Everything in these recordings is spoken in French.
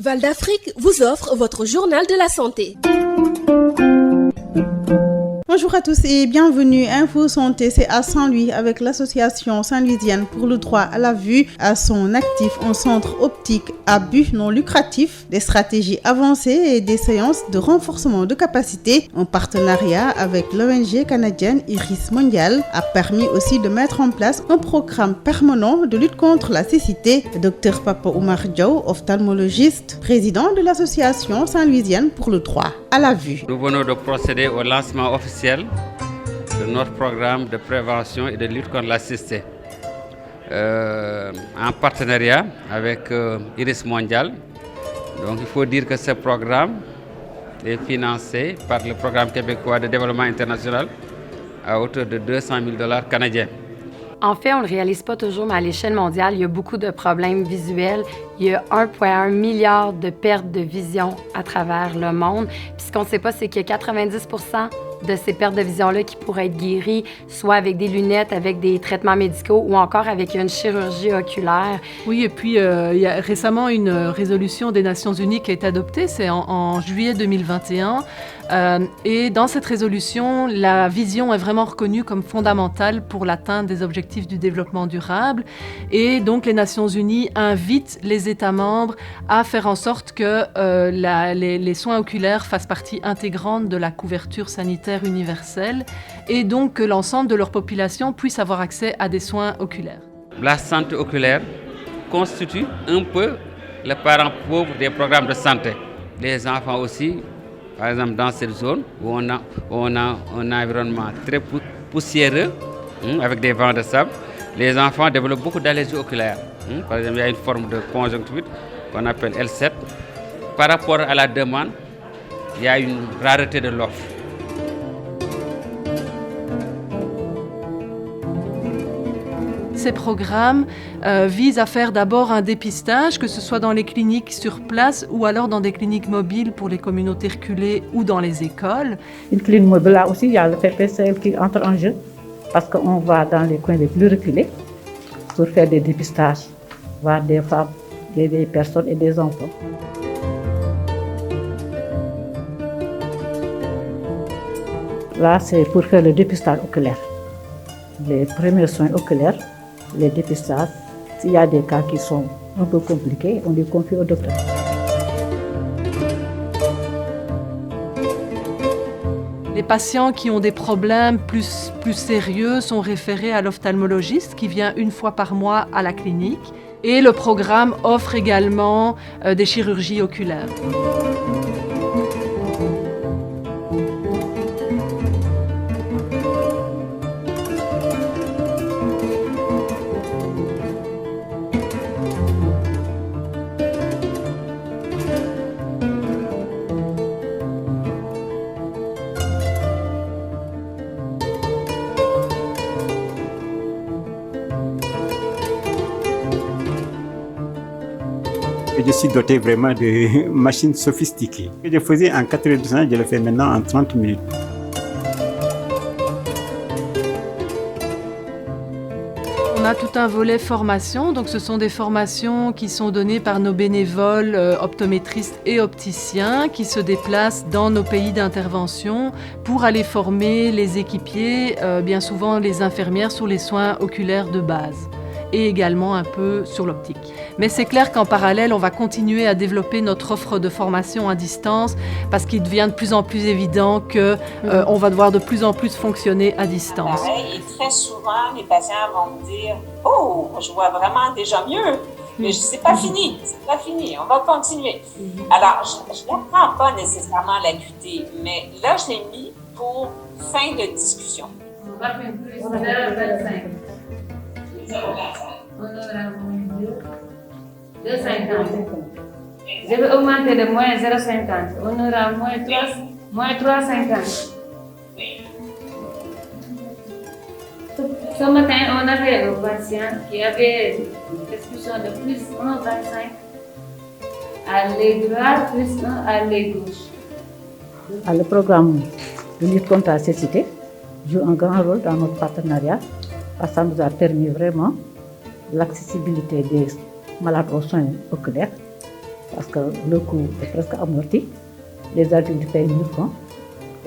Val d'Afrique vous offre votre journal de la santé. Bonjour à tous et bienvenue. Info Santé, c'est à Saint-Louis avec l'association saint-louisienne pour le droit à la vue à son actif un centre optique à but non lucratif, des stratégies avancées et des séances de renforcement de capacité en partenariat avec l'ONG canadienne Iris Mondial a permis aussi de mettre en place un programme permanent de lutte contre la cécité. Dr Papa Oumar Diaw, ophtalmologiste, président de l'association saint-louisienne pour le droit à la vue. Nous venons de procéder au lancement officiel de notre programme de prévention et de lutte contre la cécité en partenariat avec Iris Mondial. Donc il faut dire que ce programme est financé par le programme québécois de développement international à hauteur de $200,000 canadiens. En fait, on ne le réalise pas toujours, mais à l'échelle mondiale, il y a beaucoup de problèmes visuels. Il y a 1,1 milliard de pertes de vision à travers le monde. Puis ce qu'on ne sait pas, c'est qu'il y a 90% de ces pertes de vision-là qui pourraient être guéries, soit avec des lunettes, avec des traitements médicaux ou encore avec une chirurgie oculaire. Oui, et puis il y a récemment une résolution des Nations Unies qui a été adoptée, c'est en juillet 2021. Et dans cette résolution, la vision est vraiment reconnue comme fondamentale pour l'atteinte des objectifs du développement durable. Et donc, les Nations Unies invitent les États membres à faire en sorte que les soins oculaires fassent partie intégrante de la couverture sanitaire universelle et donc que l'ensemble de leur population puisse avoir accès à des soins oculaires. La santé oculaire constitue un peu le parent pauvre des programmes de santé. Les enfants aussi, par exemple dans cette zone où on a un environnement très poussiéreux, avec des vents de sable, les enfants développent beaucoup d'allergies oculaires. Par exemple, il y a une forme de conjonctivite qu'on appelle L7. Par rapport à la demande, il y a une rareté de l'offre. Ces programmes visent à faire d'abord un dépistage, que ce soit dans les cliniques sur place ou alors dans des cliniques mobiles pour les communautés reculées ou dans les écoles. Une clinique mobile, là aussi, il y a le PPCL qui entre en jeu parce qu'on va dans les coins les plus reculés pour faire des dépistages, voir des femmes, des personnes et des enfants. Là, c'est pour faire le dépistage oculaire. Les premiers soins oculaires, les dépistages. S'il y a des cas qui sont un peu compliqués, on les confie au docteur. Les patients qui ont des problèmes plus sérieux sont référés à l'ophtalmologiste qui vient une fois par mois à la clinique. Et le programme offre également des chirurgies oculaires. Je suis doté vraiment de machines sophistiquées. Ce que je faisais en 4 heures de temps, je le fais maintenant en 30 minutes. On a tout un volet formation, donc ce sont des formations qui sont données par nos bénévoles optométristes et opticiens qui se déplacent dans nos pays d'intervention pour aller former les équipiers, bien souvent les infirmières sur les soins oculaires de base et également un peu sur l'optique. Mais c'est clair qu'en parallèle, on va continuer à développer notre offre de formation à distance parce qu'il devient de plus en plus évident qu'on va devoir de plus en plus fonctionner à distance. Et très souvent, les patients vont me dire « Oh, je vois vraiment déjà mieux, mais c'est pas fini, on va continuer. » Alors, je n'apprends pas nécessairement l'acuité, mais là, je l'ai mis pour fin de discussion. On va faire plus 0,25. On aura moins 2,50. Je vais augmenter de moins 0,50. On aura moins 3,50. Ce matin, on avait un patient qui avait une prescription de plus 1,25 à l'œil droit, plus 1 à l'œil gauche. Le programme de lutte contre la cécité joue un grand rôle dans notre partenariat parce que ça nous a permis vraiment l'accessibilité des malades aux soins oculaires parce que le coût est presque amorti. Les adultes payent 1 000 francs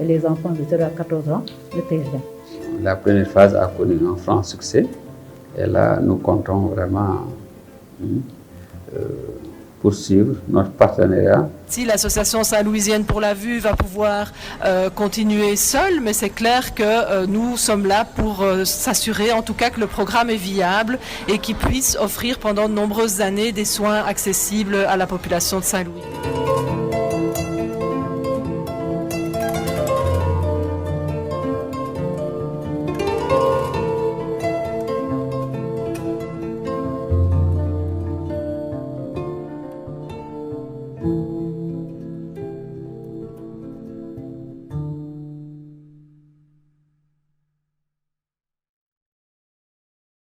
et les enfants de 0 à 14 ans ne payent rien. La première phase a connu un franc succès et là nous comptons vraiment poursuivre notre partenariat. Si l'association Saint-Louisienne pour la vue va pouvoir continuer seule, mais c'est clair que nous sommes là pour s'assurer en tout cas que le programme est viable et qu'il puisse offrir pendant de nombreuses années des soins accessibles à la population de Saint-Louis.